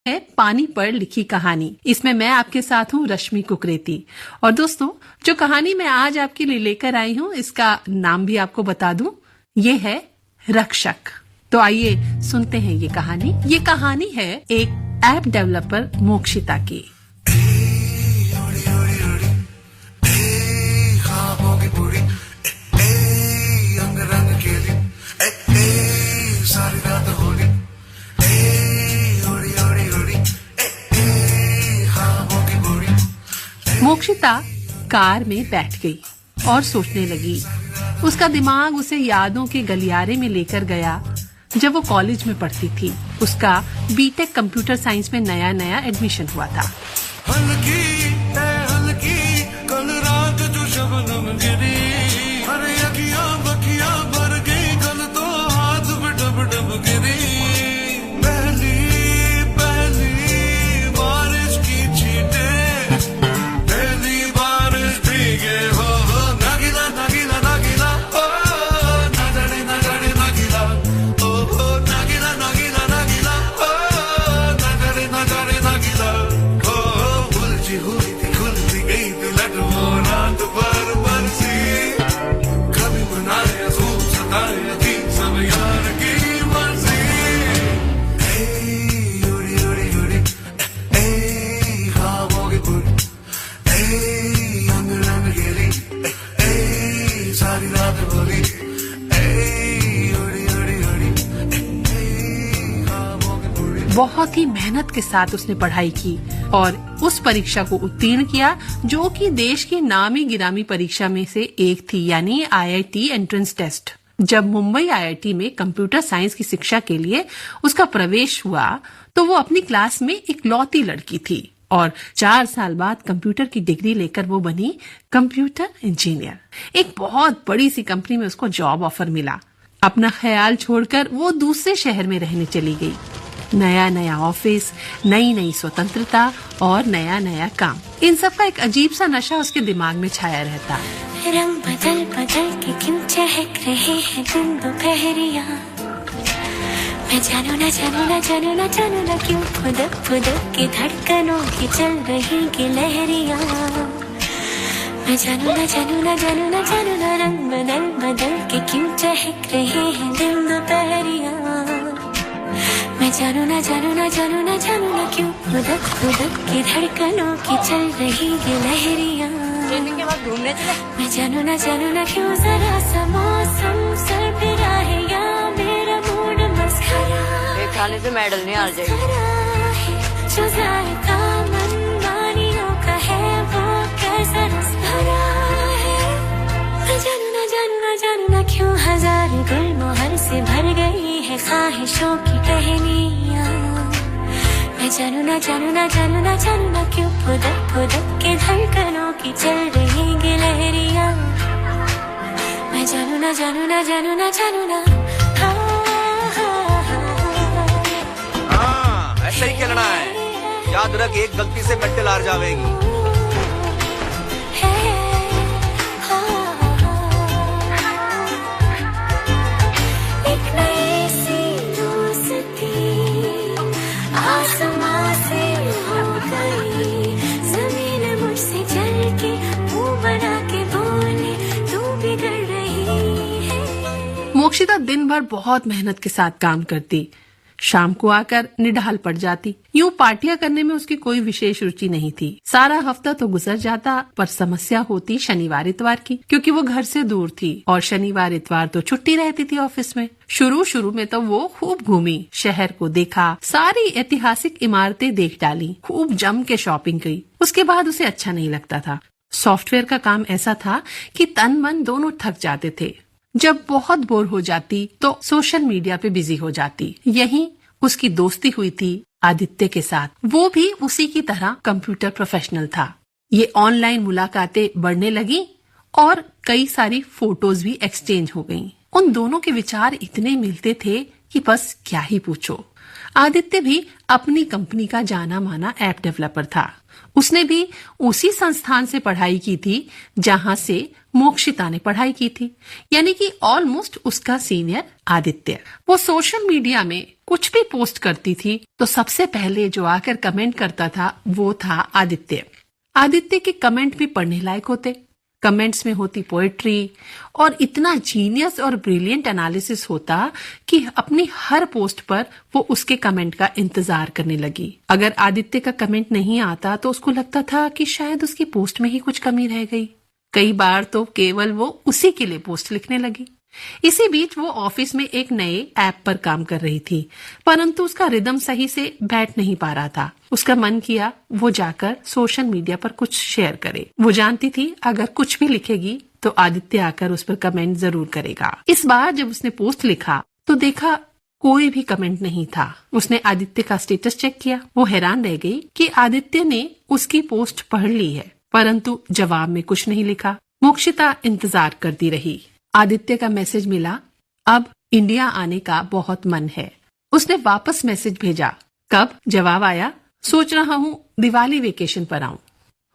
है पानी पर लिखी कहानी। इसमें मैं आपके साथ हूँ रश्मि कुकरेती। और दोस्तों, जो कहानी मैं आज आपके लिए लेकर आई हूँ, इसका नाम भी आपको बता दूं, ये है रक्षक। तो आइए सुनते हैं ये कहानी। ये कहानी है एक ऐप डेवलपर मोक्षिता की। मोक्षिता कार में बैठ गई और सोचने लगी। उसका दिमाग उसे यादों के गलियारे में लेकर गया जब वो कॉलेज में पढ़ती थी। उसका बीटेक कंप्यूटर साइंस में नया नया एडमिशन हुआ था। हल्की कल रात जो शबनम गिरी, अरे अखियां बखियां भर गई, कल तो हाथ में डब डब गिरी। पहली बारिश की छींटे, पहली बारिश भीगे हो, नगीला नगीला नगीला, ओ नगड़े नगड़े नगीला, ओ नगीला नगीला नगीला, ओ नगड़े नगड़े नगीला, ओ उलझी हुई थी खुलती गई थी लटवो रात भर बरसी। कभी मनाया खूब सताया थी सब यार की मर्जी। उड़ी उड़ी उड़ी ख्वाबों की पूरी अंग रंग खेली, सारी रात बोली उड़ी उड़ी उड़ी ख्वाबों की पूरी। बहुत ही मेहनत के साथ उसने पढ़ाई की और उस परीक्षा को उत्तीर्ण किया, जो कि देश की नामी गिरामी परीक्षा में से एक थी, यानी IIT एंट्रेंस टेस्ट। जब मुंबई IIT में कंप्यूटर साइंस की शिक्षा के लिए उसका प्रवेश हुआ तो वो अपनी क्लास में इकलौती लड़की थी और 4 साल बाद कंप्यूटर की डिग्री लेकर वो बनी कंप्यूटर इंजीनियर। एक बहुत बड़ी सी कंपनी में उसको जॉब ऑफर मिला। अपना ख्याल छोड़कर वो दूसरे शहर में रहने चली गई। नया नया ऑफिस, नई नई स्वतंत्रता और नया नया काम, इन सब का एक अजीब सा नशा उसके दिमाग में छाया रहता। रंग बदल बदल के क्यों चहक रहे हैं दिन दोपहरिया, मैं जानू ना जानू ना जानू ना जानू ना क्यों फुदक फुदक के धड़कनों की चल रही गिलहरिया, मैं जानू ना जानू ना जानू ना जानू ना रंग बदल बदल के क्यों चहक रहे हैं दिन दोपहरिया, मैं जानू ना जानू ना जानू ना जानू ना क्यों फुदक फुदक के धड़कनों की चल रही गिलहरिया, के बाद ढूंढने चले। मैं जानू ना क्यों जरा सा मौसम सरफिरा है या मेरा मूड मस्खरा, एक खाने से मेडल नहीं हार जाएगी। है जो जायका मनमानियों का है वो कैसा रस भरा है, मैं जानू ना क्यों हजार गुलमोहर से भर गई है ख्वाहिशों की टहनियाँ, मैं जानू ना क्यों फुदक फुदक के धड़कनों की चल रही गिलहरिया, मैं जानू ना हाँ, ऐसा ही खेलना है। याद रख, एक गलती से मेडल हार जाएगी। मोक्षिता दिन भर बहुत मेहनत के साथ काम करती, शाम को आकर निढाल पड़ जाती। यूं पार्टियां करने में उसकी कोई विशेष रुचि नहीं थी। सारा हफ्ता तो गुजर जाता, पर समस्या होती शनिवार इतवार की, क्योंकि वो घर से दूर थी और शनिवार इतवार तो छुट्टी रहती थी ऑफिस में। शुरू में तो वो खूब घूमी, शहर को देखा, सारी ऐतिहासिक इमारतें देख डाली, खूब जम के शॉपिंग की। उसके बाद उसे अच्छा नहीं लगता था। सॉफ्टवेयर का काम ऐसा था कि तन मन दोनों थक जाते थे। जब बहुत बोर हो जाती तो सोशल मीडिया पे बिजी हो जाती। यहीं उसकी दोस्ती हुई थी आदित्य के साथ। वो भी उसी की तरह कंप्यूटर प्रोफेशनल था। ये ऑनलाइन मुलाकातें बढ़ने लगी और कई सारी फोटोज भी एक्सचेंज हो गईं। उन दोनों के विचार इतने मिलते थे कि बस क्या ही पूछो। आदित्य भी अपनी कंपनी का जाना माना ऐप डेवलपर था। उसने भी उसी संस्थान से पढ़ाई की थी जहां से मोक्षिता ने पढ़ाई की थी, यानी कि ऑलमोस्ट उसका सीनियर आदित्य। वो सोशल मीडिया में कुछ भी पोस्ट करती थी तो सबसे पहले जो आकर कमेंट करता था वो था आदित्य। आदित्य के कमेंट भी पढ़ने लायक होते। कमेंट्स में होती पोएट्री और इतना जीनियस और ब्रिलियंट एनालिसिस होता कि अपनी हर पोस्ट पर वो उसके कमेंट का इंतजार करने लगी। अगर आदित्य का कमेंट नहीं आता तो उसको लगता था कि शायद उसकी पोस्ट में ही कुछ कमी रह गई। कई बार तो केवल वो उसी के लिए पोस्ट लिखने लगी। इसी बीच वो ऑफिस में एक नए ऐप पर काम कर रही थी, परंतु उसका रिदम सही से बैठ नहीं पा रहा था। उसका मन किया वो जाकर सोशल मीडिया पर कुछ शेयर करे। वो जानती थी अगर कुछ भी लिखेगी तो आदित्य आकर उस पर कमेंट जरूर करेगा। इस बार जब उसने पोस्ट लिखा तो देखा कोई भी कमेंट नहीं था। उसने आदित्य का स्टेटस चेक किया। वो हैरान रह गई कि आदित्य ने उसकी पोस्ट पढ़ ली है, परंतु जवाब में कुछ नहीं लिखा। मोक्षिता इंतजार करती रही। आदित्य का मैसेज मिला, अब इंडिया आने का बहुत मन है। उसने वापस मैसेज भेजा। कब जवाब आया, सोच रहा हूँ दिवाली वेकेशन पर आऊं।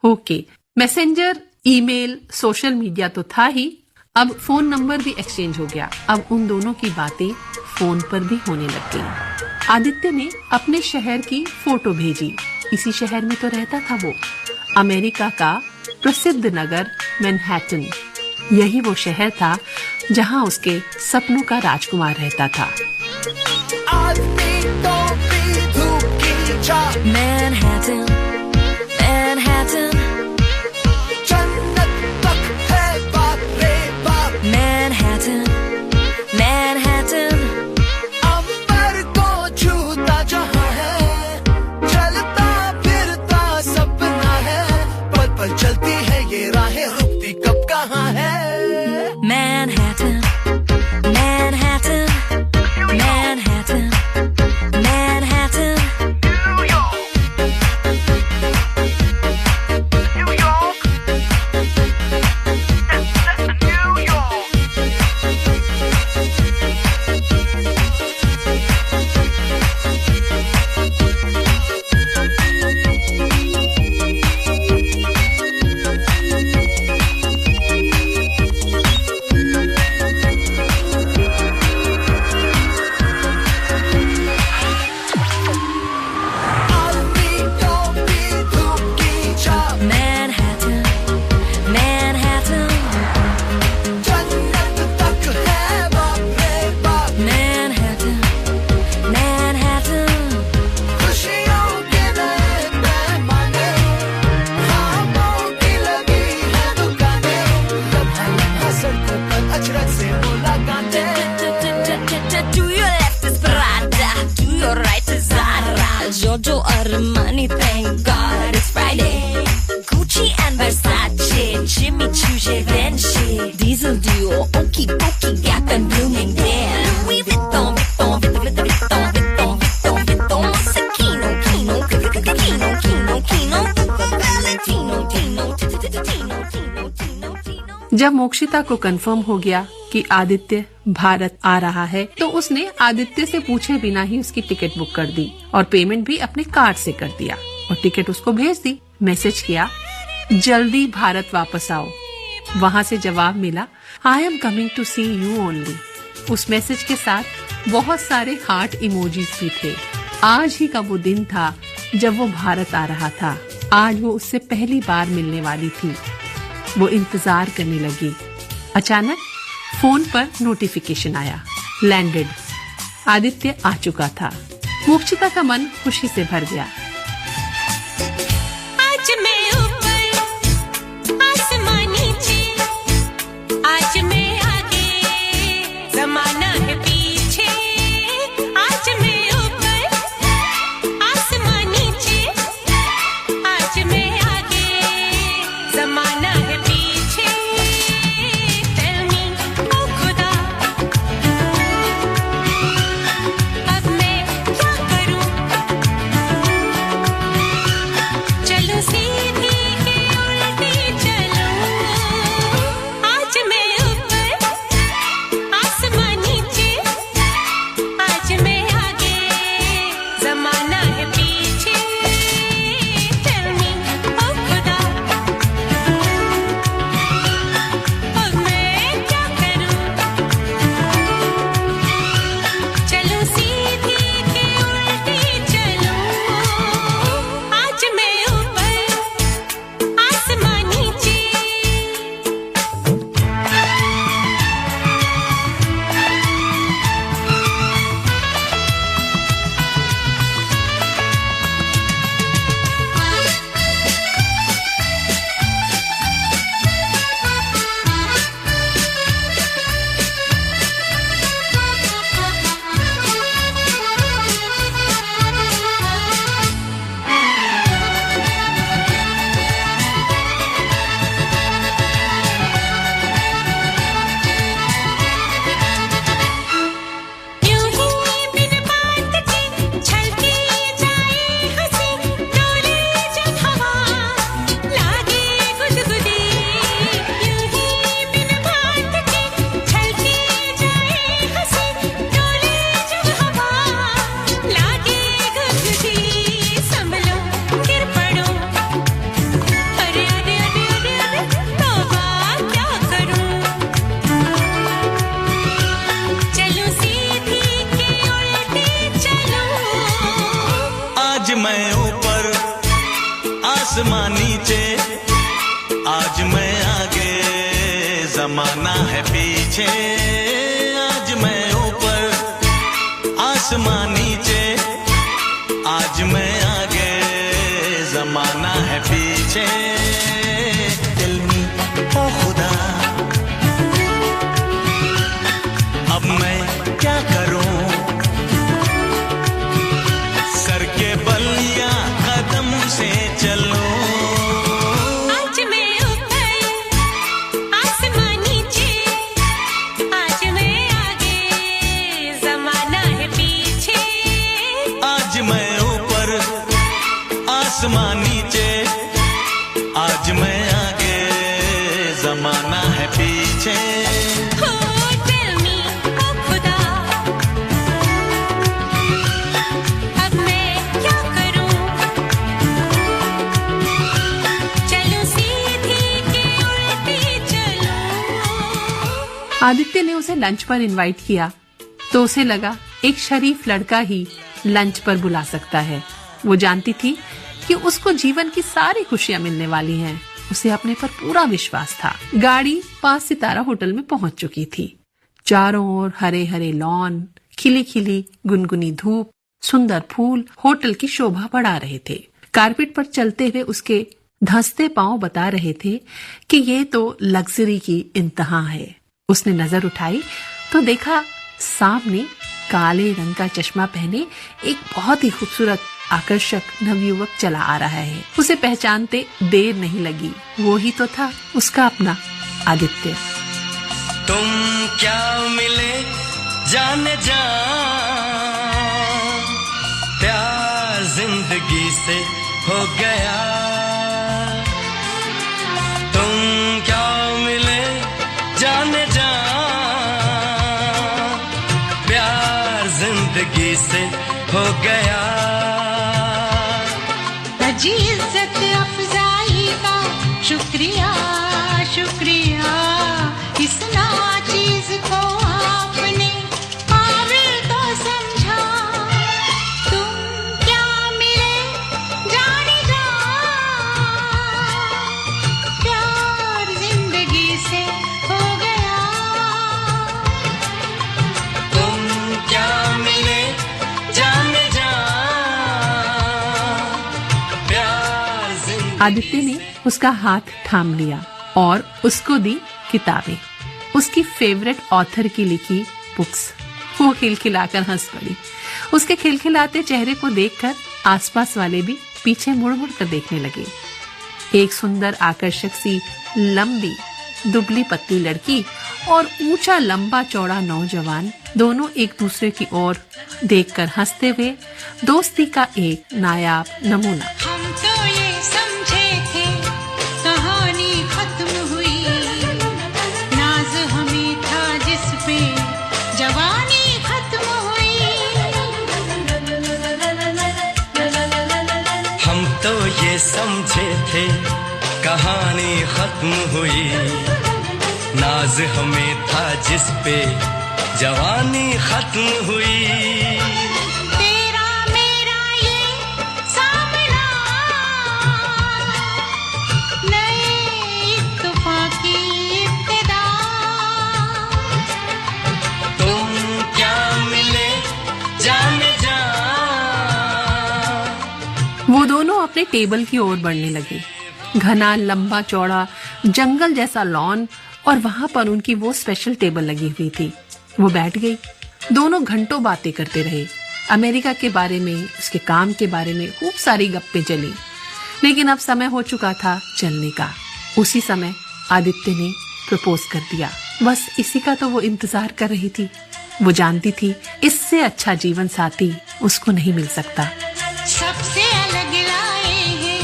Okay, messenger, email, social media तो था ही, अब फोन नंबर भी एक्सचेंज हो गया। अब उन दोनों की बातें फोन पर भी होने लग गई। आदित्य ने अपने शहर की फोटो भेजी। इसी शहर में तो रहता था वो, अमेरिका का प्रसिद्ध नगर मैनहट्टन। यही वो शहर था जहां उसके सपनों का राजकुमार रहता था। Manhattan, Manhattan, जन्नत तक है बाप रे बाप। Manhattan, Manhattan, अंबर को छूता जहां है, चलता फिरता सपना है। पल पल चलती है ये राहें, रुकती कब कहाँ है। Manhattan, Manhattan, Manhattan, Manhattan. Giorgio Armani, thank God it's Friday. Gucci and Versace, Jimmy Choo, Givenchy, Diesel Duo, Okie Pokey, Gap and Bloomingdale, Louis Vuitton, Vuitton, Vuitton, Vuitton, Vuitton, Vuitton, Vuitton, Moschino, Kino, Kino, Kino, Kino, Valentino, Tino, Tino, Tino, Tino, Tino. जब मोक्षिता को confirm हो गया कि आदित्य भारत आ रहा है तो उसने आदित्य से पूछे बिना ही उसकी टिकट बुक कर दी और पेमेंट भी अपने कार्ड से कर दिया और टिकट उसको भेज दी। मैसेज किया, जल्दी भारत वापस आओ। वहां से जवाब मिला, I am coming to see you only. उस मैसेज के साथ बहुत सारे हार्ट इमोजीज भी थे। आज ही का वो दिन था जब वो भारत आ रहा था। आज वो उससे पहली बार मिलने वाली थी। वो इंतजार करने लगी। अचानक फोन पर नोटिफिकेशन आया, लैंडेड। आदित्य आ चुका था। मोक्षिता का मन खुशी से भर गया। आज मैं ऊपर, आसमां नीचे, आज मैं आगे, ज़माना है पीछे। आज मैं ऊपर, आसमां नीचे, आज मैं आगे, ज़माना है पीछे। Tell me, ओ खुदा, अब मैं क्या करूं? मैं ऊपर आसमां नीचे, आज मैं आगे जमाना है पीछे। आज मैं ऊपर आसमां नीचे, आज मैं आगे जमाना है पीछे। दिल में ओ खुदा अब मैं क्या करूं, सर के बल या कदम से चलूं। आज मैं ऊपर आसमां नीचे, आज मैं आगे जमाना है पीछे। आज मैं ऊपर आसमां नीचे, आज मैं आगे जमाना है पीछे। हो दिल में ओ खुदा अब मैं क्या करूं, चलूं सीधी के उल्टी चलूं। आदित्य ने उसे लंच पर इनवाइट किया तो उसे लगा एक शरीफ लड़का ही लंच पर बुला सकता है। वो जानती थी कि उसको जीवन की सारी खुशियां मिलने वाली हैं। उसे अपने पर पूरा विश्वास था। गाड़ी 5 सितारा होटल में पहुंच चुकी थी। चारों ओर हरे हरे लॉन, खिली खिली गुनगुनी धूप, सुंदर फूल होटल की शोभा बढ़ा रहे थे। कारपेट पर चलते हुए उसके धंसते पांव बता रहे थे कि ये तो लग्जरी की इंतहा है। उसने नजर उठाई तो देखा सामने काले रंग का चश्मा पहने एक बहुत ही खूबसूरत आकर्षक नवयुवक चला आ रहा है। उसे पहचानते देर नहीं लगी। वो ही तो था उसका अपना आदित्य। तुम क्या मिले जाने जा, प्यार जिंदगी से हो गया। तुम क्या मिले जाने जा, प्यार जिंदगी से हो गया। अजी इज्जत अफजाई का शुक्रिया शुक्रिया, इस नाचीज को आपने काबिल तो समझा। तुम क्या मिले जाने जा, प्यार जिंदगी से हो गया। तुम क्या मिले जाने जा, प्यार जिंदगी। आदित्य ने उसका हाथ थाम लिया और उसको दी किताबें, उसकी फेवरेट ऑथर की लिखी बुक्स। वो खिलखिलाकर हंस पड़ी। उसके खिलखिलाते चेहरे को देखकर आसपास वाले भी पीछे मुड़ मुड़ कर देखने लगे। एक सुंदर आकर्षक सी लंबी दुबली पतली लड़की और ऊंचा लंबा चौड़ा नौजवान दोनों एक दूसरे की ओर देखकर हंसते हुए दोस्ती का एक नायाब नमूना। हम तो ये समझे थे कहानी खत्म हुई, नाज हमें था जिस पे जवानी खत्म हुई। हम तो ये समझे थे कहानी खत्म हुई, नाज हमें था जिस पे जवानी खत्म हुई। तेरा मेरा ये सामना, नए इत्तेफाकी इब्तिदा। तुम क्या मिले जाने जा। वो दोनों अपने टेबल की ओर बढ़ने लगे। घना लंबा चौड़ा जंगल जैसा लॉन और वहां पर उनकी वो स्पेशल टेबल लगी हुई थी। वो बैठ गई। दोनों घंटों बातें करते रहे। अमेरिका के बारे में, उसके काम के बारे में खूब सारी गप्पें चली। लेकिन अब समय हो चुका था चलने का। उसी समय आदित्य ने प्रपोज कर दिया। बस इसी का तो वो इंतजार कर रही थी। वो जानती थी इससे अच्छा जीवन साथी उसको नहीं मिल सकता। सबसे अलग लाए हैं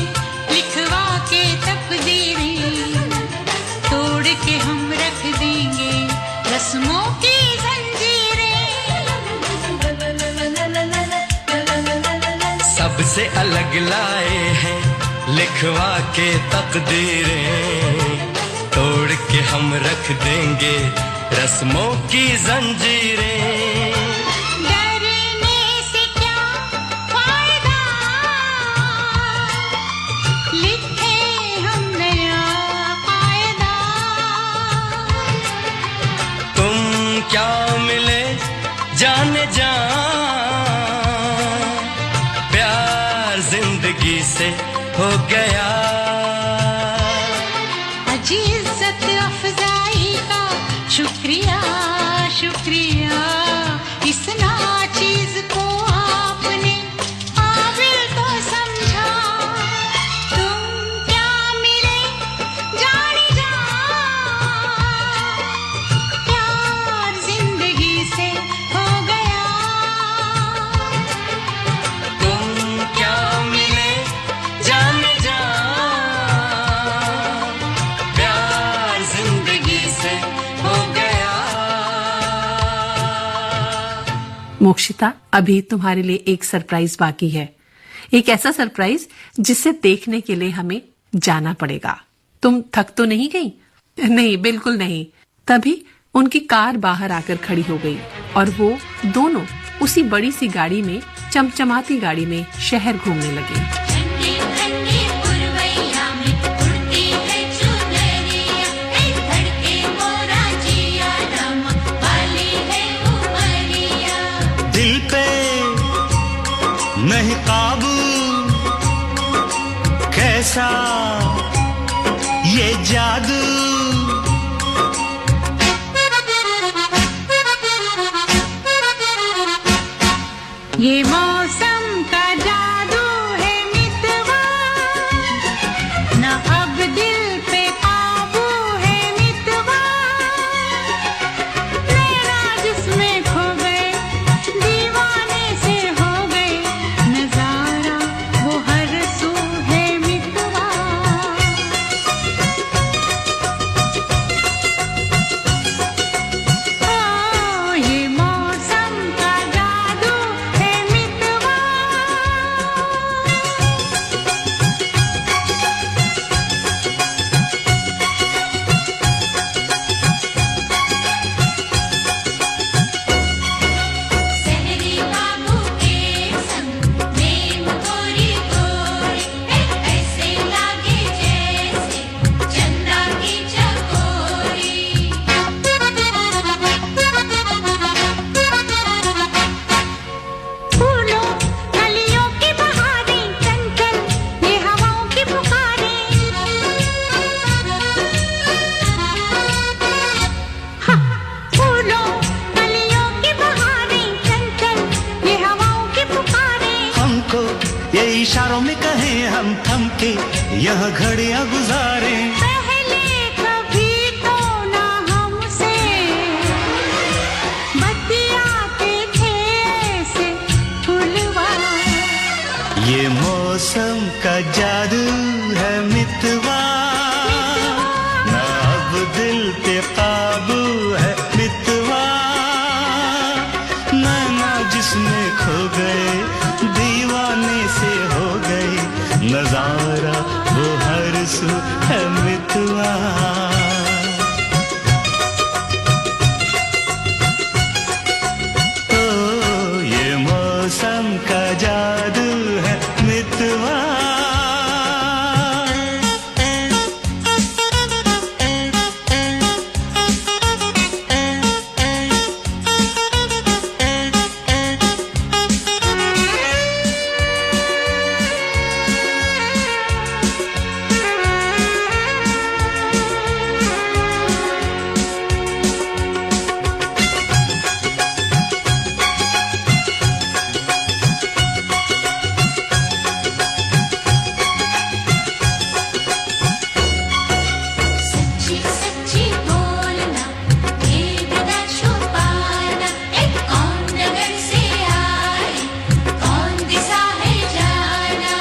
लिखवा के तकदीरें, तोड़ के हम रख देंगे रस्मों की जंजीरें। सबसे अलग लाए हैं लिखवा के तकदीरें, तोड़ के हम रख देंगे रस्मों की जंजीरें। डरने से क्या फायदा, जिंदगी से हो गया। अजी इज्जत अफजाई का शुक्रिया शुक्रिया, इस नाचीज को आपने काबिल तो समझा। तुम क्या मिले जाने जा, प्यार जिंदगी से हो गया। तुम क्या मिले जाने जा, प्यार जिंदगी से हो गया। मोक्षिता, अभी तुम्हारे लिए एक सरप्राइज बाकी है। एक ऐसा सरप्राइज जिसे देखने के लिए हमें जाना पड़ेगा। तुम थक तो नहीं गई? नहीं, बिल्कुल नहीं। तभी उनकी कार बाहर आकर खड़ी हो गई और वो दोनों उसी बड़ी सी गाड़ी में, चमचमाती गाड़ी में शहर घूमने लगे। ठंडी ठंडी पुरवैया में उड़ती है चुनरिया, धड़के मोरा जिया, नमक वाली है उमरिया। दिल पे नहीं काबू, कैसा ये जादू। ये मौसम का जादू है मितवा, न अब दिल पे काबू है मितवा। नैना जिसमें खो गए, दीवाने से हो गए, नजारा वो हर सू है मितवा। ये मौसम का जादू है मितवा। सहरी बाबू के संग प्रेम गोरी गोरी, ऐसे लागे जैसे चंदा की चकोरी। फूलों कलियों की बहारें, चंचल ये हवाओं की पुकारें। फूलों कलियों की बहारें, चंचल ये हवाओं की पुकारें। हमको ये इशारों में कहें, हम थम के यह घड़ियां गुजारे। पहले कभी तो ना हमसे बतियाते थे ऐसे फूलवा। ये मौसम का जादू है मितवा, न अब दिल पे काबू है मितवा। नैना जिसमें खो गए, दीवाने से हो गए, नजारा वो हर सू है मितवा। ओ, ये मौसम का जादू है मितवा। सच्ची सच्ची बोलना, ये गदा छुपाना, एक कौन नगर से आए, कौन दिशा है जाना।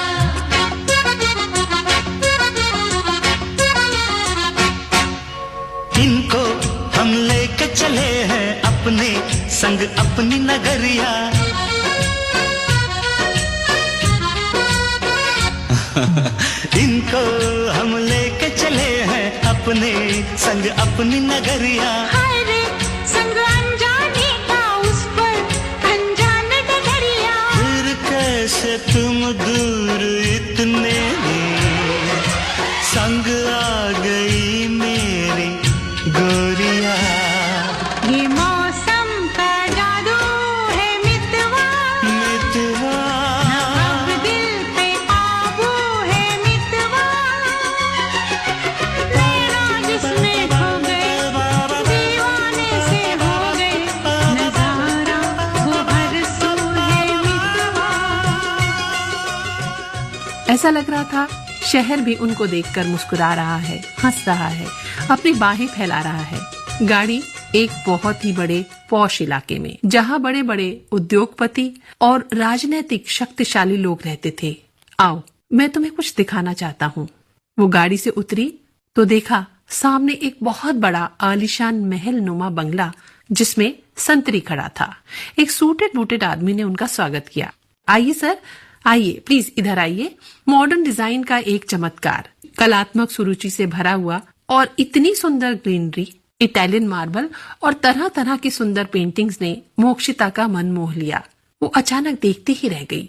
इनको हम लेके चले हैं अपने संग अपनी नगरिया। इनको हम लेके चले हैं अपने संग अपनी नगरिया। हाय रे संग अनजाने का उस पर अनजान डगरिया। फिर कैसे तुम दूर इतने संग आ गई मेरी गोरिया। ये मौसम का जादू है मितवा, मितवा, अब दिल पे आ ऐसा लग रहा था शहर भी उनको देखकर मुस्कुरा रहा है, हंस रहा है, अपनी बाहें फैला रहा है। गाड़ी एक बहुत ही बड़े पॉश इलाके में, जहाँ बड़े बड़े उद्योगपति और राजनीतिक शक्तिशाली लोग रहते थे। आओ, मैं तुम्हें कुछ दिखाना चाहता हूँ। वो गाड़ी से उतरी तो देखा सामने एक बहुत बड़ा आलीशान महल नुमा बंगला, जिसमें संतरी खड़ा था। एक सूटेड बूटेड आदमी ने उनका स्वागत किया। आइए सर, आइए, प्लीज इधर आइए। मॉडर्न डिजाइन का एक चमत्कार, कलात्मक सुरुचि से भरा हुआ और इतनी सुंदर ग्रीनरी, इटालियन मार्बल और तरह तरह की सुंदर पेंटिंग्स ने मोक्षिता का मन मोह लिया। वो अचानक देखती ही रह गई।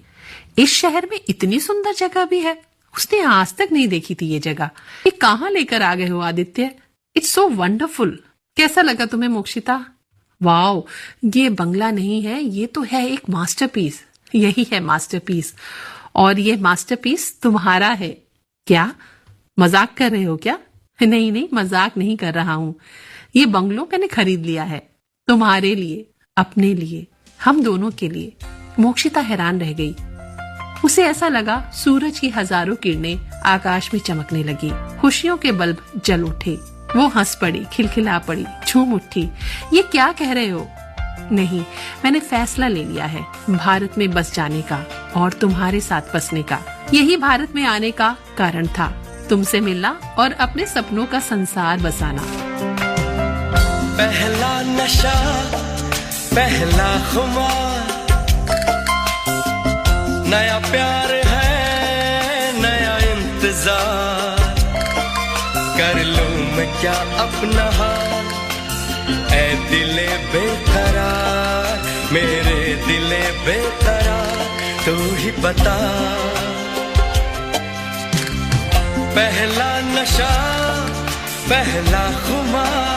इस शहर में इतनी सुंदर जगह भी है, उसने आज तक नहीं देखी थी ये जगह। ये कहाँ लेकर आ गए हो आदित्य? It's so wonderful. कैसा लगा तुम्हें मोक्षिता? वाओ, ये बंगला नहीं है, ये तो है एक मास्टरपीस। यही है मास्टरपीस, और ये मास्टरपीस तुम्हारा है। क्या मजाक कर रहे हो क्या? नहीं नहीं, मजाक नहीं कर रहा हूँ। ये बंगलो मैंने खरीद लिया है, तुम्हारे लिए, अपने लिए, हम दोनों के लिए। मोक्षिता हैरान रह गई। उसे ऐसा लगा सूरज की हजारों किरणें आकाश में चमकने लगी, खुशियों के बल्ब जल उठे। वो हंस पड़ी, खिलखिला पड़ी, झूम उठी। ये क्या कह रहे हो? नहीं, मैंने फैसला ले लिया है भारत में बस जाने का और तुम्हारे साथ बसने का। यही भारत में आने का कारण था, तुमसे मिलना और अपने सपनों का संसार बसाना। पहला नशा, पहला खुमार, नया प्यार है, नया इंतजार। कर लूं मैं क्या अपना हाल, ऐ दिले बेकरार, मेरे दिले बेकरार, तू ही बता। पहला नशा, पहला खुमार।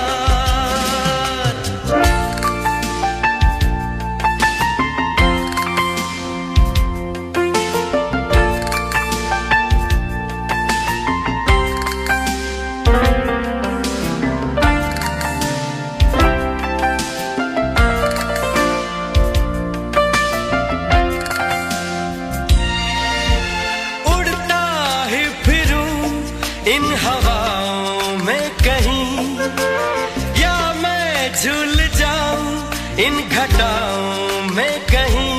इन हवाओं में कहीं, या मैं झूल जाऊं इन घटाओं में कहीं।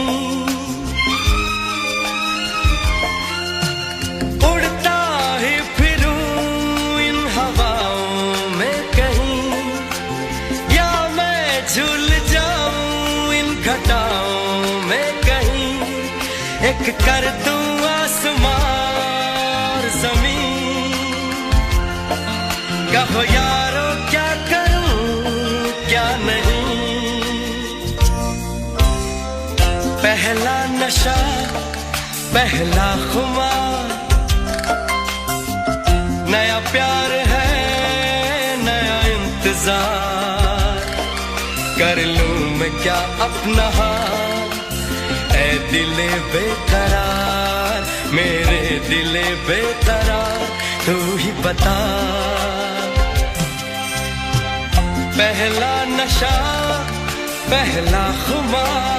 उड़ता ही फिरूं इन हवाओं में कहीं, या मैं झूल जाऊं इन घटाओं में कहीं। एक कर दूं आसमां और जमीन, कहो यारो क्या करूं क्या नहीं। पहला नशा, पहला खुमार, नया प्यार है, नया इंतजार। कर लूं मैं क्या अपना हाल, ऐ दिले बेकरार, मेरे दिले बेकरार, तू ही बता। पहला नशा, पहला खुमार।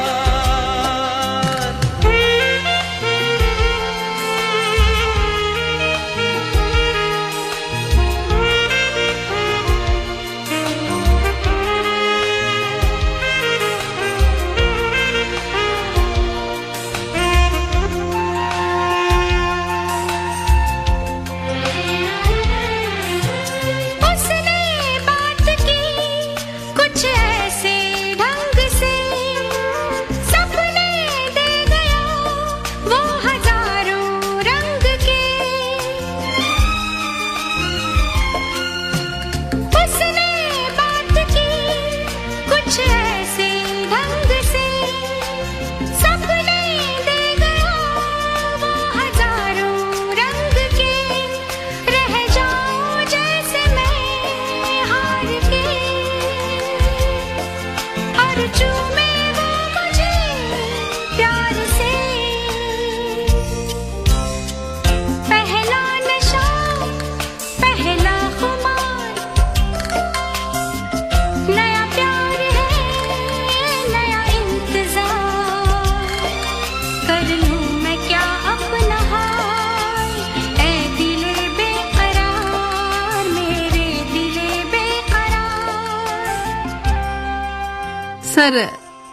सर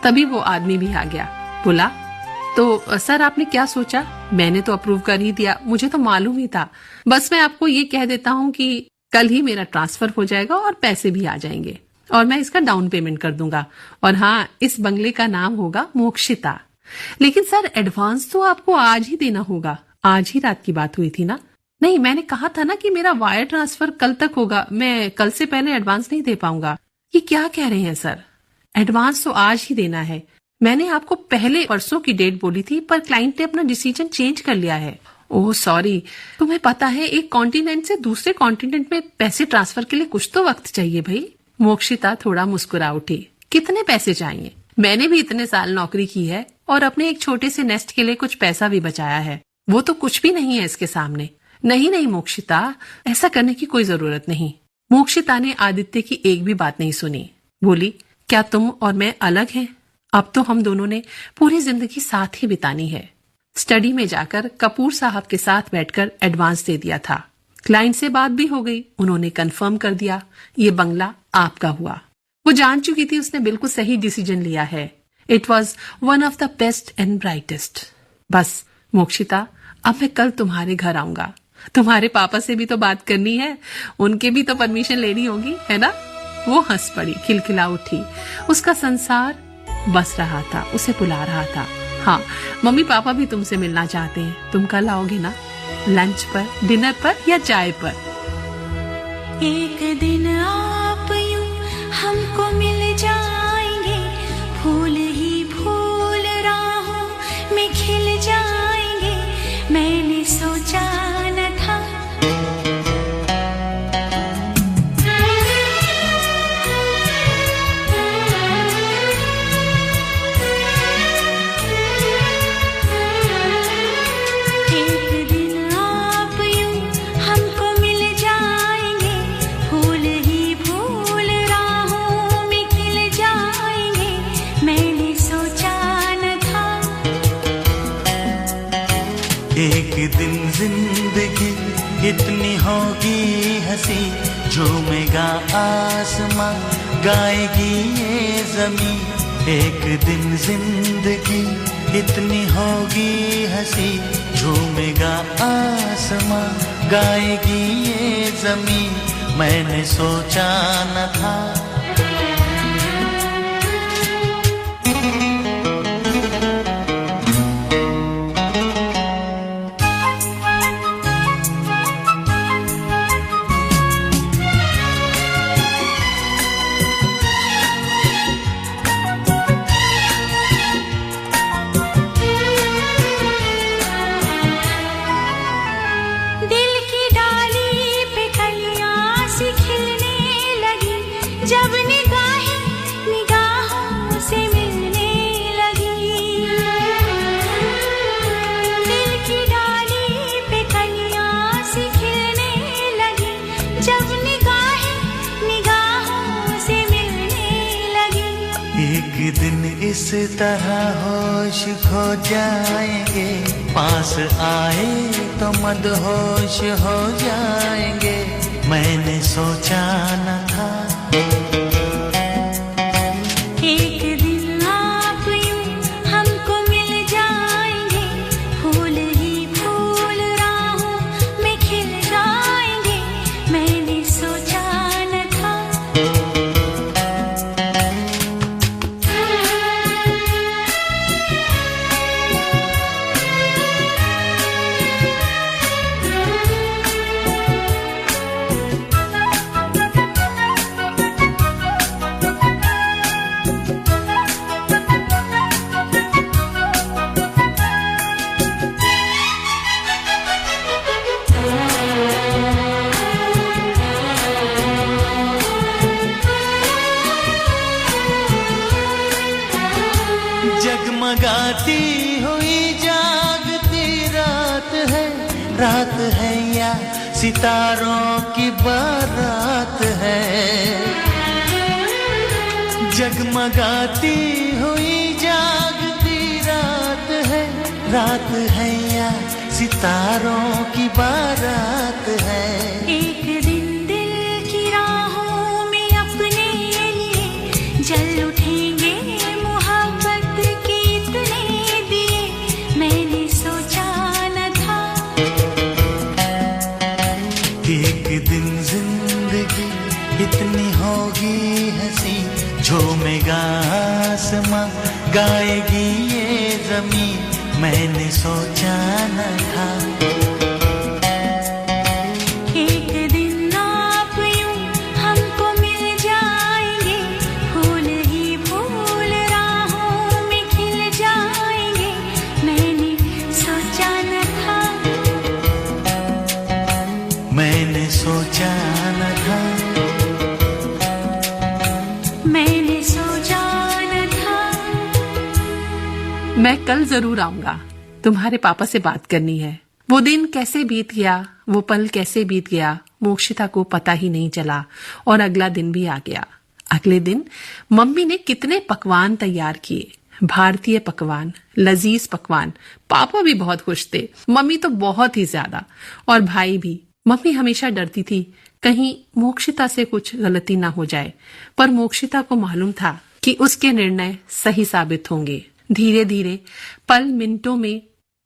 तभी वो आदमी भी आ गया। बोला, तो सर आपने क्या सोचा? मैंने तो अप्रूव कर ही दिया, मुझे तो मालूम ही था। बस मैं आपको ये कह देता हूँ कि कल ही मेरा ट्रांसफर हो जाएगा और पैसे भी आ जाएंगे और मैं इसका डाउन पेमेंट कर दूंगा। और हाँ, इस बंगले का नाम होगा मोक्षिता। लेकिन सर एडवांस तो आपको आज ही देना होगा। आज ही रात की बात हुई थी ना? नहीं, मैंने कहा था ना कि मेरा वायर ट्रांसफर कल तक होगा, मैं कल से पहले एडवांस नहीं दे पाऊंगा। ये क्या कह रहे हैं सर? एडवांस तो आज ही देना है। मैंने आपको पहले परसों की डेट बोली थी, पर क्लाइंट ने अपना डिसीजन चेंज कर लिया है। Oh sorry. तुम्हें पता है एक कॉन्टिनेंट से दूसरे कॉन्टिनेंट में पैसे ट्रांसफर के लिए कुछ तो वक्त चाहिए भाई। मोक्षिता थोड़ा मुस्कुरा उठी। कितने पैसे चाहिए? मैंने भी इतने साल नौकरी की है और अपने एक छोटे से नेस्ट के लिए कुछ पैसा भी बचाया है। वो तो कुछ भी नहीं है इसके सामने। नहीं नहीं मोक्षिता, ऐसा करने की कोई जरूरत नहीं। मोक्षिता ने आदित्य की एक भी बात नहीं सुनी। बोली, क्या तुम और मैं अलग हैं? अब तो हम दोनों ने पूरी जिंदगी साथ ही बितानी है। स्टडी में जाकर कपूर साहब के साथ बैठकर एडवांस दे दिया था। क्लाइंट से बात भी हो गई, उन्होंने कंफर्म कर दिया ये बंगला आपका हुआ। वो जान चुकी थी उसने बिल्कुल सही डिसीजन लिया है। It was one of the best and brightest. बस मोक्षिता, अब मैं कल तुम्हारे घर आऊंगा। तुम्हारे पापा से भी तो बात करनी है, उनके भी तो परमिशन लेनी होगी, है ना? वो हंस पड़ी, खिलखिला उठी। उसका संसार बस रहा था, उसे बुला रहा था। हाँ, मम्मी पापा भी तुमसे मिलना चाहते हैं। तुम कल आओगे ना? लंच पर, डिनर पर या चाय पर? एक दिन आप यूं हमको मिल जाएंगे, फूल ही फूल राहों में खिल जाएंगे। मैंने सोचा न था एक दिन आप यूं हमको मिल जाएंगे, फूल ही फूल राहों में खिल जाएंगे। मैंने सोचा न था एक दिन जिंदगी इतनी होगी हंसी, झूमेगा आसमां, गाएगी ये जमीन। एक दिन जिंदगी इतनी होगी हंसी, झूमेगा आसमां, गाएगी ये जमीन। मैंने सोचा न था दिल की डाली पे कलियां सी खिलने लगी, जब निगाहें निगाहों से मिलने लगी। दिल की डाली पे कलियां सी खिलने लगी, जब निगाहें निगाहों से मिलने लगी। एक दिन इस तरह होश खो जाएंगे, पास आए तो मदहोश हो जाएंगे। मैंने सोचा न था एक दिन आप यूं हमको मिल जाएंगे, फूल ही फूल राहों में खिल जाएंगे। मैंने सोचा न था जगमगाती हुई जागती रात है, रात है या सितारों की बारात है। जगमगाती हुई जागती रात है, रात है या सितारों की बारात है। एक दिन दिल की राहों में अपने लिए जल उठेंगे झूमेगा आसमां, गाएगी ये जमीन, मैंने सोचा न था। एक दिन आप यूं हमको मिल जाएंगे, फूल ही फूल राहों में खिल जाएंगे, मैंने सोचा न था, मैंने सोचा न था, मैंने सोचा न था। मैं कल जरूर आऊंगा, तुम्हारे पापा से बात करनी है। वो दिन कैसे बीत गया, वो पल कैसे बीत गया, मोक्षिता को पता ही नहीं चला और अगला दिन भी आ गया। अगले दिन मम्मी ने कितने पकवान तैयार किए, भारतीय पकवान, लजीज पकवान। पापा भी बहुत खुश थे, मम्मी तो बहुत ही ज्यादा, और भाई भी। मम्मी हमेशा डरती थी कहीं मोक्षिता से कुछ गलती ना हो जाए, पर मोक्षिता को मालूम था कि उसके निर्णय सही साबित होंगे। धीरे धीरे पल मिनटों में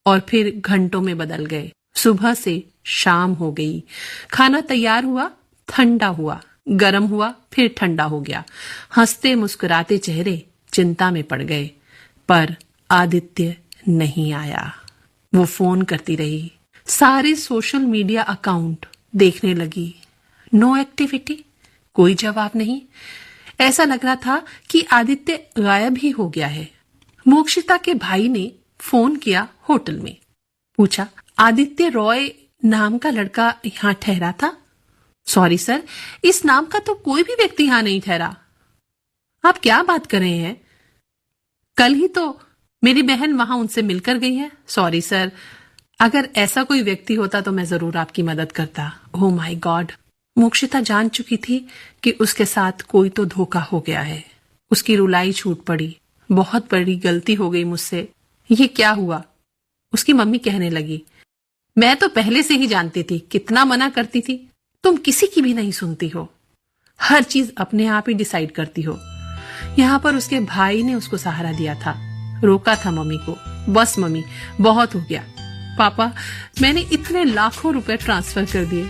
और फिर घंटों में बदल गए। सुबह से शाम हो गई, खाना तैयार हुआ, ठंडा हुआ, गर्म हुआ, फिर ठंडा हो गया। हंसते मुस्कुराते चेहरे चिंता में पड़ गए, पर आदित्य नहीं आया। वो फोन करती रही, सारे सोशल मीडिया अकाउंट देखने लगी, नो एक्टिविटी, कोई जवाब नहीं। ऐसा लग रहा था कि आदित्य गायब ही हो गया है। मोक्षिता के भाई ने फोन किया होटल में, पूछा आदित्य रॉय नाम का लड़का यहाँ ठहरा था? सॉरी सर, इस नाम का तो कोई भी व्यक्ति यहाँ नहीं ठहरा। आप क्या बात कर रहे हैं? कल ही तो मेरी बहन वहां उनसे मिलकर गई है। सॉरी सर, अगर ऐसा कोई व्यक्ति होता तो मैं जरूर आपकी मदद करता। ओह माय गॉड, मोक्षिता जान चुकी थी कि उसके साथ कोई तो धोखा हो गया है। उसकी रुलाई छूट पड़ी, बहुत बड़ी गलती हो गई मुझसे। ये क्या हुआ? उसकी मम्मी कहने लगी, मैं तो पहले से ही जानती थी, कितना मना करती थी, तुम किसी की भी नहीं सुनती हो, हर चीज अपने आप ही डिसाइड करती हो। यहाँ पर उसके भाई ने उसको सहारा दिया था, रोका था मम्मी को। बस मम्मी, बहुत हो गया। पापा, मैंने इतने लाखों रुपए ट्रांसफर कर दिए,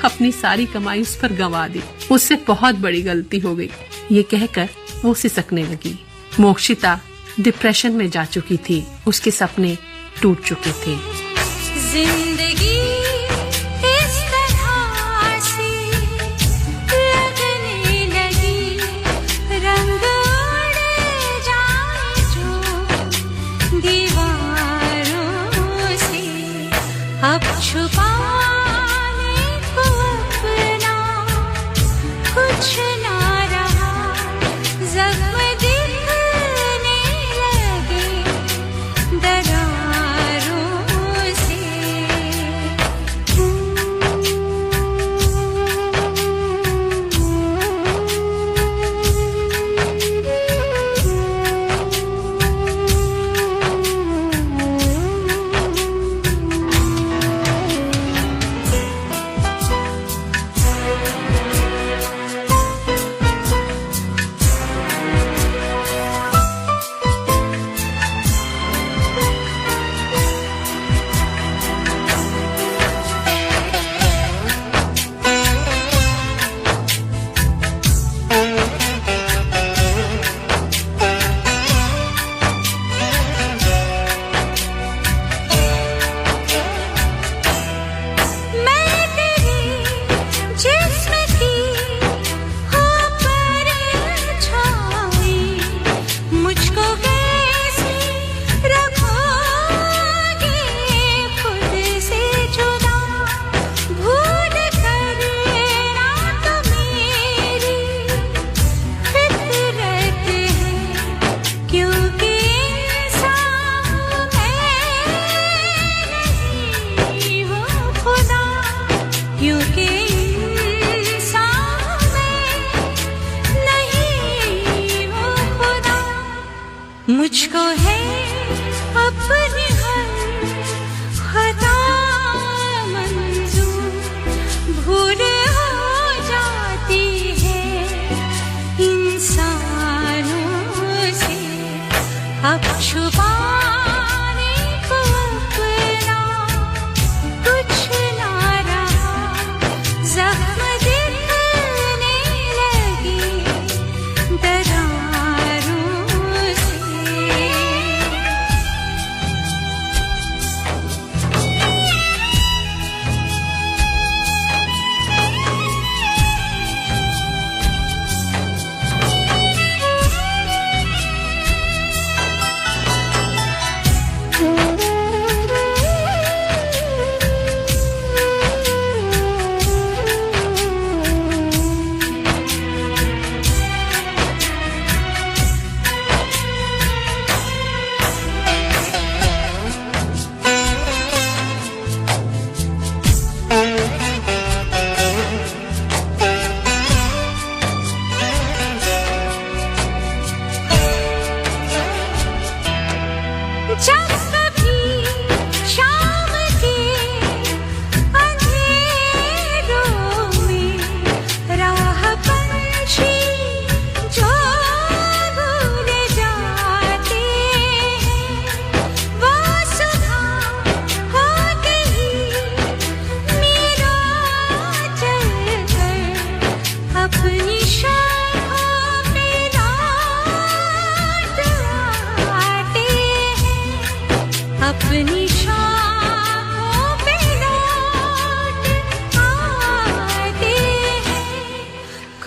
अपनी सारी कमाई उस पर गंवा दी, उससे बहुत बड़ी गलती हो गई। ये कहकर वो सिसकने लगी। मोक्षिता डिप्रेशन में जा चुकी थी, उसके सपने टूट चुके थे। जिंदगी इस तरह से लगने लगी, रंग उड़ जाए जो दीवारों से, अब छुपाने को अपना कुछ ना रहा, जख्म दिखने लगे दरारों से। मुझको है अपनी हर खता मंजूर, भूल हो जाती है इंसानों से, अब छुपाने को अपना कुछ ना रहा, जख्म दिखने लगी दरारों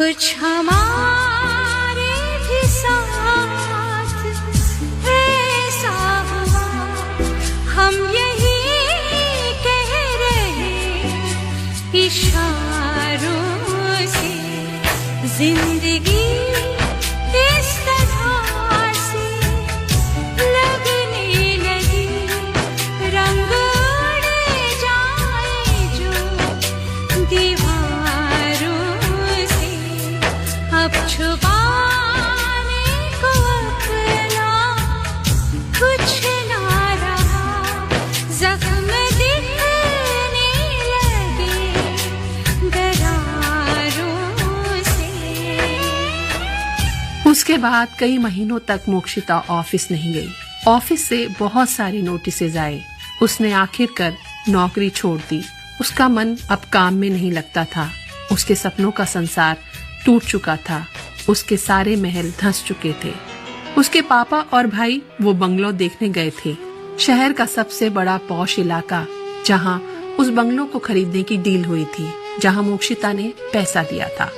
कुछ हमारे भी साथ ऐसा हुआ, हम यही कह रहे इशारों से, जिंदगी इस तरह से लगने लगी, रंग उड़ जाए जो दीवारों से, अब छुपाने को अपना कुछ ना रहा, जख्म दिखने लगे दरारों से। उसके बाद कई महीनों तक मोक्षिता ऑफिस नहीं गई। ऑफिस से बहुत सारे नोटिसेज आए। उसने आखिरकार नौकरी छोड़ दी। उसका मन अब काम में नहीं लगता था। उसके सपनों का संसार टूट चुका था। उसके सारे महल धंस चुके थे। उसके पापा और भाई वो बंगलो देखने गए थे, शहर का सबसे बड़ा पॉश इलाका, जहां उस बंगलो को खरीदने की डील हुई थी, जहां मोक्षिता ने पैसा दिया था।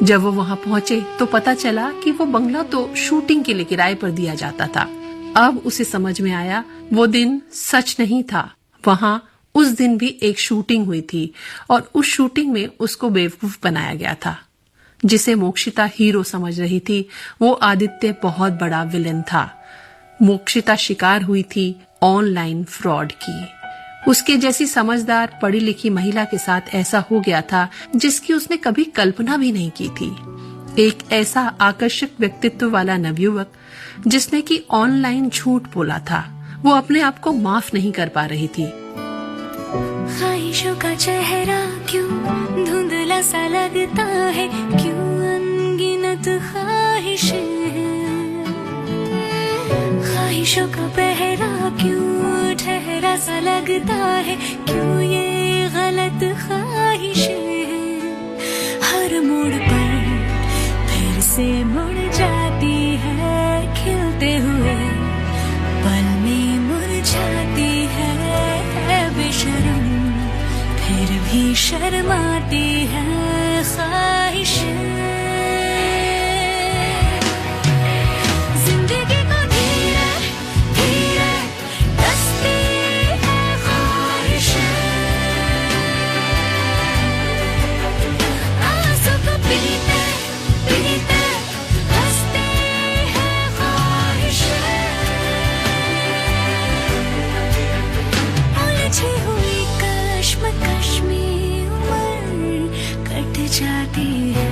जब वो वहां पहुंचे तो पता चला कि वो बंगला तो शूटिंग के लिए किराए पर दिया जाता था। अब उसे समझ में आया वो दिन सच नहीं था। वहां उस दिन भी एक शूटिंग हुई थी और उस शूटिंग में उसको बेवकूफ बनाया गया था। जिसे मोक्षिता हीरो समझ रही थी, वो आदित्य बहुत बड़ा विलेन था। मोक्षिता शिकार हुई थी ऑनलाइन फ्रॉड की। उसके जैसी समझदार पढ़ी लिखी महिला के साथ ऐसा हो गया था जिसकी उसने कभी कल्पना भी नहीं की थी। एक ऐसा आकर्षक व्यक्तित्व वाला नवयुवक जिसने कि ऑनलाइन झूठ बोला था, वो अपने आप को माफ नहीं कर पा रही थी। ख्वाहिशों का चेहरा क्यों धुंधला सा लगता है, क्यों अनगिनत ख्वाहिशें हैं, ख्वाहिशों का पहरा क्यों ठहरा सा लगता है, क्यों ये गलत ख्वाहिशें हैं, हर मोड़ पर फिर से मुड़ जाती है, खिलते हुए पल में मुरझाती है बेशरम, फिर भी शर्माती है ख्वाहिशें। जिंदगी को धीरे धीरे डसती है ख्वाहिशें, आंसू को पीते पीते हंसती है ख्वाहिशें, उलझी हुई कश्मकश में उम्र कट जाती है।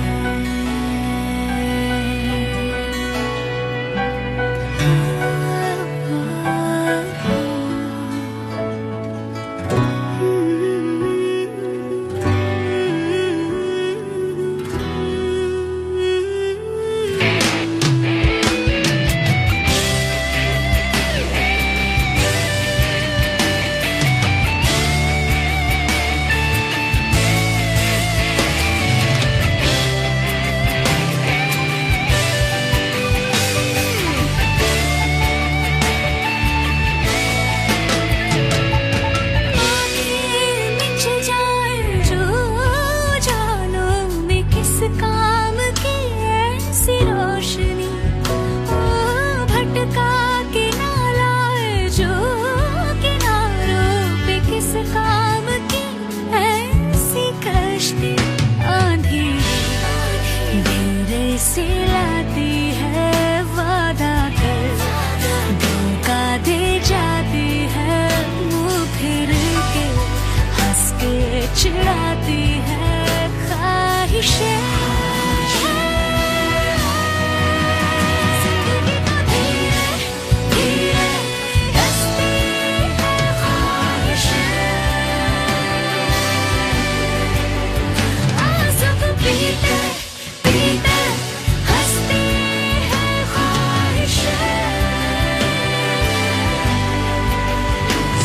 चिढ़ाती है ख्वाहिशें। जिंदगी को धीरे धीरे डसती है ख्वाहिशें, आंसू को पीते पीते हंसती है ख्वाहिशें।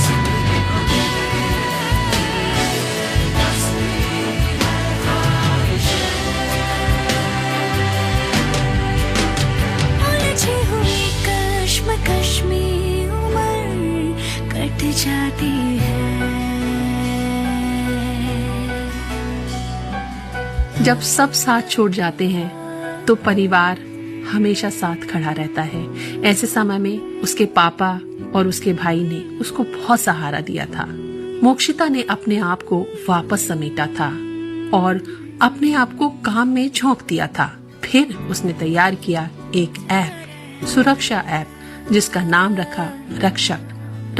जिंदगी को धीरे डसती जब सब साथ छोड़ जाते हैं तो परिवार हमेशा साथ खड़ा रहता है। ऐसे समय में उसके पापा और उसके भाई ने उसको बहुत सहारा दिया था। मोक्षिता ने अपने आप को वापस समेटा था और अपने आप को काम में झोंक दिया था। फिर उसने तैयार किया एक ऐप, सुरक्षा ऐप, जिसका नाम रखा रक्षक।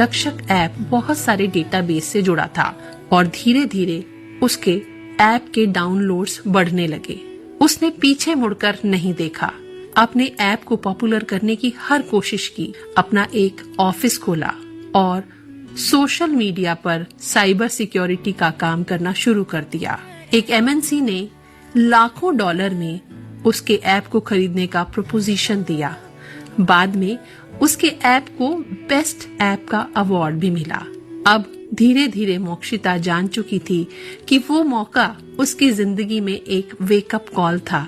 रक्षक ऐप बहुत सारे डेटाबेस से जुड़ा था और धीरे धीरे उसके ऐप के डाउनलोड्स बढ़ने लगे। उसने पीछे मुड़कर नहीं देखा, अपने ऐप को पॉपुलर करने की हर कोशिश की, अपना एक ऑफिस खोला और सोशल मीडिया पर साइबर सिक्योरिटी का काम करना शुरू कर दिया। एक एमएनसी ने लाखों डॉलर में उसके ऐप को खरीदने का प्रपोजिशन दिया। बाद में उसके ऐप को बेस्ट ऐप का अवार्ड भी मिला। अब धीरे धीरे मोक्षिता जान चुकी थी कि वो मौका उसकी जिंदगी में एक वेकअप कॉल था,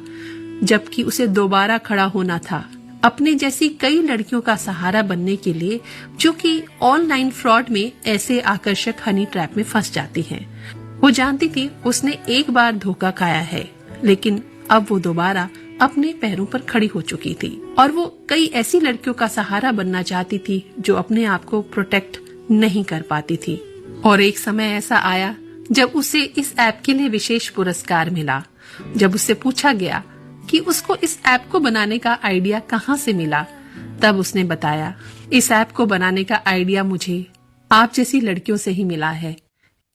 जबकि उसे दोबारा खड़ा होना था अपने जैसी कई लड़कियों का सहारा बनने के लिए, जो कि ऑनलाइन फ्रॉड में ऐसे आकर्षक हनी ट्रैप में फंस जाती हैं। वो जानती थी उसने एक बार धोखा खाया है, लेकिन अब वो दोबारा अपने पैरों पर खड़ी हो चुकी थी और वो कई ऐसी लड़कियों का सहारा बनना चाहती थी जो अपने आप को प्रोटेक्ट नहीं कर पाती थी। और एक समय ऐसा आया जब उसे इस ऐप के लिए विशेष पुरस्कार मिला। जब उससे पूछा गया कि उसको इस ऐप को बनाने का आइडिया कहाँ से मिला, तब उसने बताया, इस ऐप को बनाने का आइडिया मुझे आप जैसी लड़कियों से ही मिला है।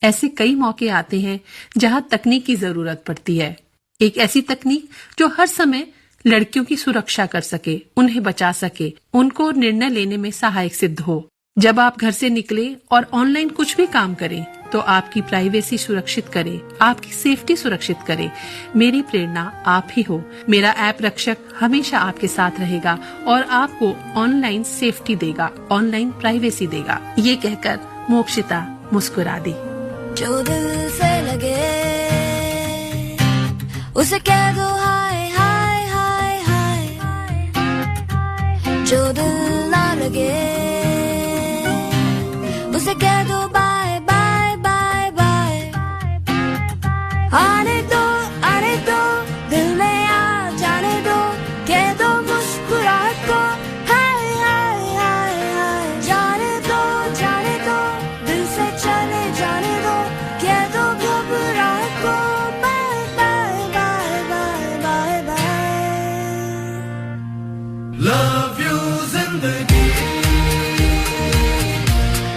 ऐसे कई मौके आते हैं जहाँ तकनीक की जरूरत पड़ती है, एक ऐसी तकनीक जो हर समय लड़कियों की सुरक्षा कर सके, उन्हें बचा सके, उनको निर्णय लेने में सहायक सिद्ध हो। जब आप घर से निकले और ऑनलाइन कुछ भी काम करें तो आपकी प्राइवेसी सुरक्षित करे, आपकी सेफ्टी सुरक्षित करे। मेरी प्रेरणा आप ही हो। मेरा ऐप रक्षक हमेशा आपके साथ रहेगा और आपको ऑनलाइन सेफ्टी देगा, ऑनलाइन प्राइवेसी देगा। ये कहकर मोक्षिता मुस्कुरा दी। जो दिल से लगे उसे कह दो हाय हाय हाय हाय, जो दिल ना लगे उसे कह दो बाय बाय बाय बाय। आने दो दिल में आ जाने दो, कह दो मुस्कुराहट को हाय हाय हाय हाय। जाने दो दिल से चले जाने दो, कह दो घबराहट को bye bye bye bye bye bye. Love you जिंदगी,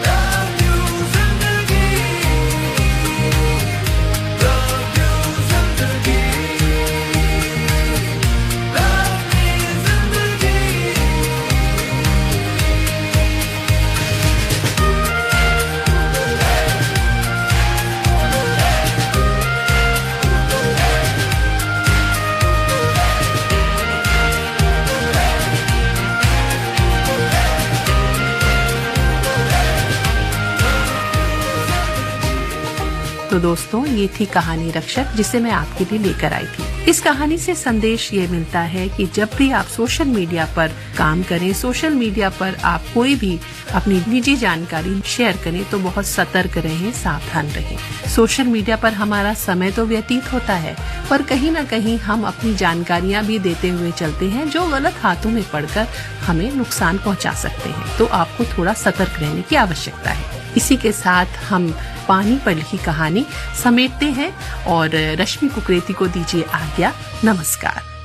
love you जिंदगी, love you जिंदगी, love me जिंदगी। तो दोस्तों, ये थी कहानी रक्षक, जिसे मैं आपके लिए लेकर आई थी। इस कहानी से संदेश ये मिलता है कि जब भी आप सोशल मीडिया पर काम करें, सोशल मीडिया पर आप कोई भी अपनी निजी जानकारी शेयर करें तो बहुत सतर्क रहें, सावधान रहें। सोशल मीडिया पर हमारा समय तो व्यतीत होता है, पर कहीं न कहीं हम अपनी जानकारियां भी देते हुए चलते हैं जो गलत हाथों में पड़कर हमें नुकसान पहुंचा सकते हैं। तो आपको थोड़ा सतर्क रहने की आवश्यकता है। इसी के साथ हम पानी पर लिखी कहानी समेटते हैं और रश्मि कुकरेती को दीजिए आज्ञा। नमस्कार।